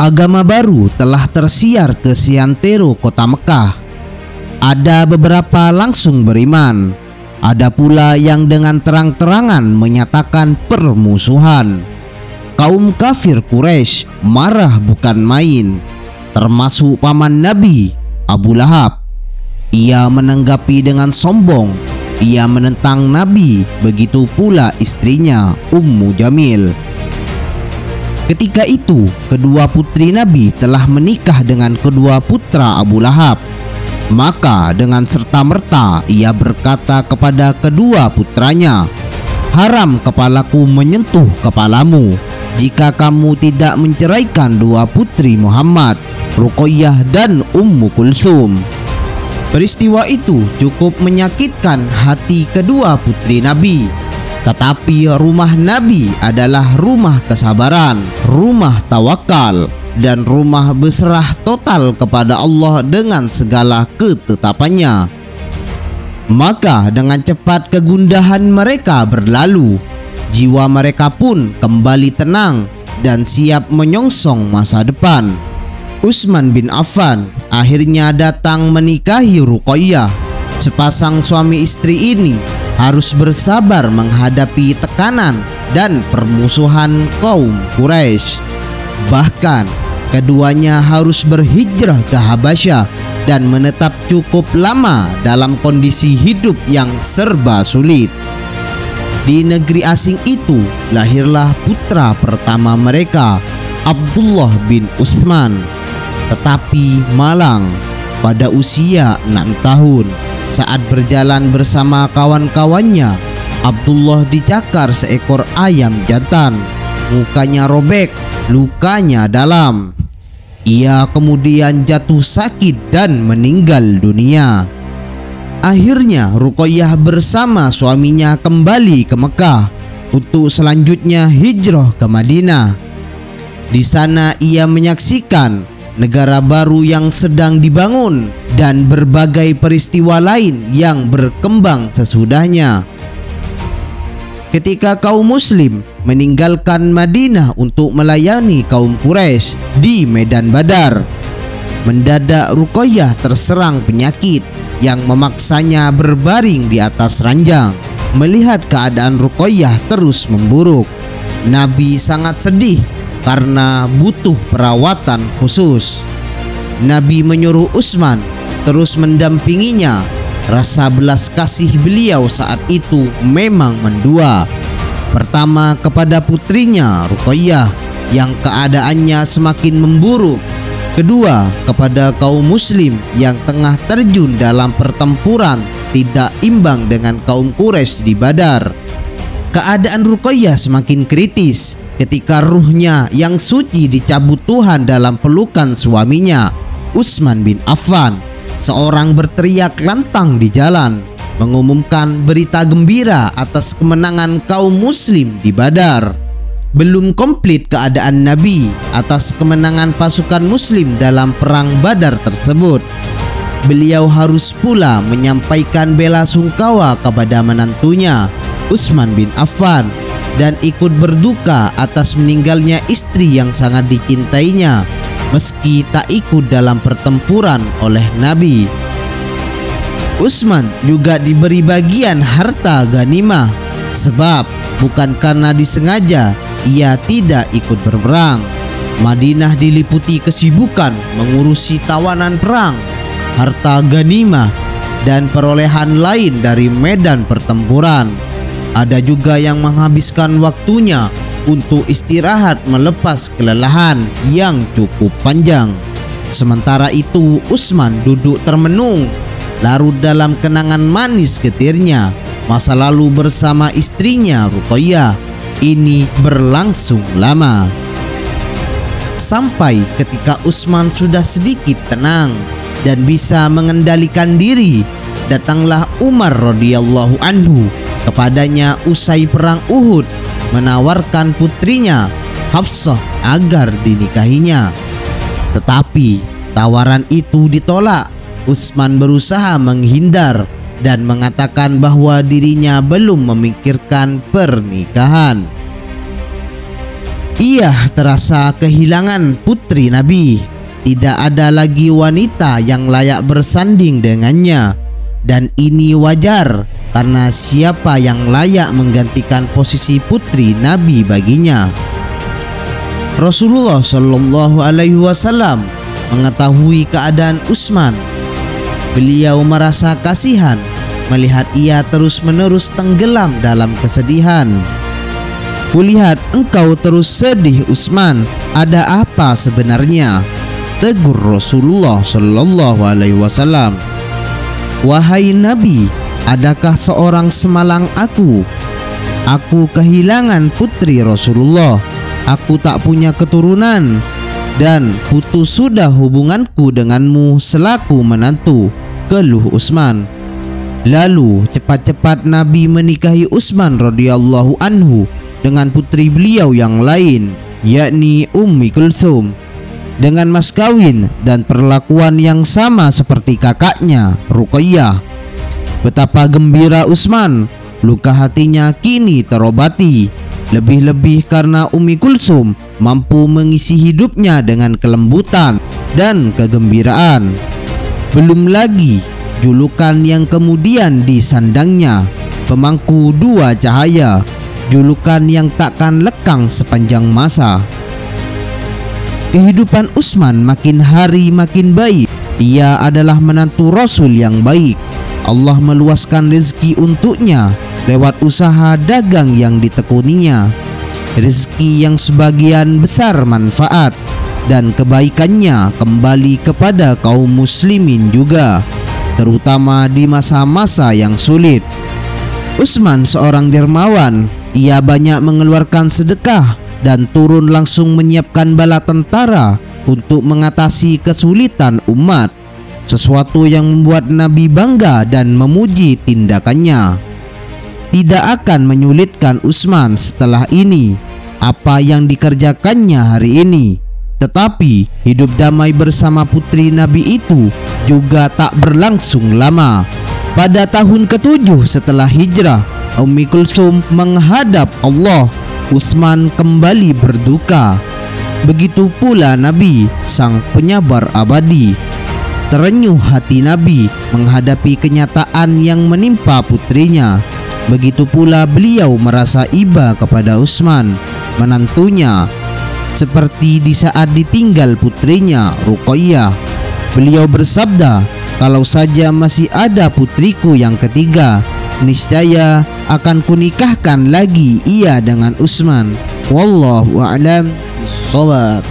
Agama baru telah tersiar ke seantero kota Mekah. Ada beberapa langsung beriman, ada pula yang dengan terang-terangan menyatakan permusuhan. Kaum kafir Quraisy marah bukan main, termasuk paman Nabi, Abu Lahab. Ia menanggapi dengan sombong, ia menentang Nabi, begitu pula istrinya Ummu Jamil. Ketika itu, kedua putri Nabi telah menikah dengan kedua putra Abu Lahab. Maka dengan serta-merta ia berkata kepada kedua putranya, "Haram kepalaku menyentuh kepalamu jika kamu tidak menceraikan dua putri Muhammad, Ruqayyah dan Ummu Kulsum." Peristiwa itu cukup menyakitkan hati kedua putri Nabi. Tetapi rumah Nabi adalah rumah kesabaran, rumah tawakal, dan rumah berserah total kepada Allah dengan segala ketetapannya. Maka dengan cepat kegundahan mereka berlalu, jiwa mereka pun kembali tenang dan siap menyongsong masa depan. Utsman bin Affan akhirnya datang menikahi Ruqayyah. Sepasang suami istri ini harus bersabar menghadapi tekanan dan permusuhan kaum Quraisy. Bahkan keduanya harus berhijrah ke Habasyah dan menetap cukup lama dalam kondisi hidup yang serba sulit. Di negeri asing itu lahirlah putra pertama mereka, Abdullah bin Utsman. Tetapi malang pada usia 6 tahun. Saat berjalan bersama kawan-kawannya, Abdullah dicakar seekor ayam jantan. Mukanya robek, lukanya dalam. Ia kemudian jatuh sakit dan meninggal dunia. Akhirnya Ruqayyah bersama suaminya kembali ke Mekah untuk selanjutnya hijrah ke Madinah. Di sana ia menyaksikan negara baru yang sedang dibangun dan berbagai peristiwa lain yang berkembang sesudahnya. Ketika kaum muslim meninggalkan Madinah untuk melayani kaum Quraisy di medan Badar, mendadak Ruqayyah terserang penyakit yang memaksanya berbaring di atas ranjang. Melihat keadaan Ruqayyah terus memburuk, Nabi sangat sedih karena butuh perawatan khusus. Nabi menyuruh Utsman terus mendampinginya. Rasa belas kasih beliau saat itu memang mendua. Pertama kepada putrinya Ruqayyah yang keadaannya semakin memburuk. Kedua kepada kaum muslim yang tengah terjun dalam pertempuran tidak imbang dengan kaum Quraisy di Badar. Keadaan Ruqayyah semakin kritis ketika ruhnya yang suci dicabut Tuhan dalam pelukan suaminya, Utsman bin Affan. Seorang berteriak lantang di jalan, mengumumkan berita gembira atas kemenangan kaum muslim di Badar. Belum komplit keadaan Nabi atas kemenangan pasukan muslim dalam perang Badar tersebut. Beliau harus pula menyampaikan bela sungkawa kepada menantunya, Utsman bin Affan, dan ikut berduka atas meninggalnya istri yang sangat dicintainya, meski tak ikut dalam pertempuran oleh Nabi. Utsman juga diberi bagian harta ghanimah, sebab bukan karena disengaja ia tidak ikut berperang. Madinah diliputi kesibukan mengurusi tawanan perang, harta ghanimah, dan perolehan lain dari medan pertempuran. Ada juga yang menghabiskan waktunya untuk istirahat melepas kelelahan yang cukup panjang. Sementara itu Utsman duduk termenung, larut dalam kenangan manis getirnya masa lalu bersama istrinya Ruqayyah. Ini berlangsung lama. Sampai ketika Utsman sudah sedikit tenang dan bisa mengendalikan diri, datanglah Umar radhiyallahu anhu kepadanya usai perang Uhud, menawarkan putrinya Hafsah agar dinikahinya. Tetapi tawaran itu ditolak. Utsman berusaha menghindar dan mengatakan bahwa dirinya belum memikirkan pernikahan. Ia terasa kehilangan putri putri Nabi. Tidak ada lagi wanita yang layak bersanding dengannya. Dan ini wajar karena siapa yang layak menggantikan posisi putri Nabi baginya? Rasulullah Shallallahu Alaihi Wasallam mengetahui keadaan Utsman. Beliau merasa kasihan melihat ia terus-menerus tenggelam dalam kesedihan. "Kulihat engkau terus sedih, Utsman. Ada apa sebenarnya?" tegur Rasulullah Shallallahu Alaihi Wasallam. "Wahai Nabi, adakah seorang semalang aku? Aku kehilangan putri Rasulullah. Aku tak punya keturunan dan putus sudah hubunganku denganmu selaku menantu," keluh Utsman. Lalu cepat-cepat Nabi menikahi Utsman radhiyallahu anhu dengan putri beliau yang lain, yakni Ummi Kulthum, dengan mas kawin dan perlakuan yang sama seperti kakaknya Ruqayyah. Betapa gembira Utsman, luka hatinya kini terobati. Lebih-lebih karena Ummi Kulthum mampu mengisi hidupnya dengan kelembutan dan kegembiraan. Belum lagi julukan yang kemudian disandangnya, pemangku dua cahaya, julukan yang takkan lekang sepanjang masa. Kehidupan Utsman makin hari makin baik. Ia adalah menantu Rasul yang baik. Allah meluaskan rezeki untuknya lewat usaha dagang yang ditekuninya. Rezeki yang sebagian besar manfaat dan kebaikannya kembali kepada kaum muslimin juga, terutama di masa-masa yang sulit. Utsman seorang dermawan. Ia banyak mengeluarkan sedekah dan turun langsung menyiapkan bala tentara untuk mengatasi kesulitan umat, sesuatu yang membuat Nabi bangga dan memuji tindakannya. Tidak akan menyulitkan Utsman setelah ini apa yang dikerjakannya hari ini, tetapi hidup damai bersama putri Nabi itu juga tak berlangsung lama. Pada tahun ke-7 setelah hijrah, Ummi Kulthum menghadap Allah. Utsman kembali berduka. Begitu pula Nabi, sang penyabar abadi. Terenyuh hati Nabi menghadapi kenyataan yang menimpa putrinya. Begitu pula beliau merasa iba kepada Utsman, menantunya. Seperti di saat ditinggal putrinya Ruqayyah, beliau bersabda, "Kalau saja masih ada putriku yang ketiga, niscaya akan kunikahkan lagi ia dengan Utsman." Wallahu a'lam bishawab.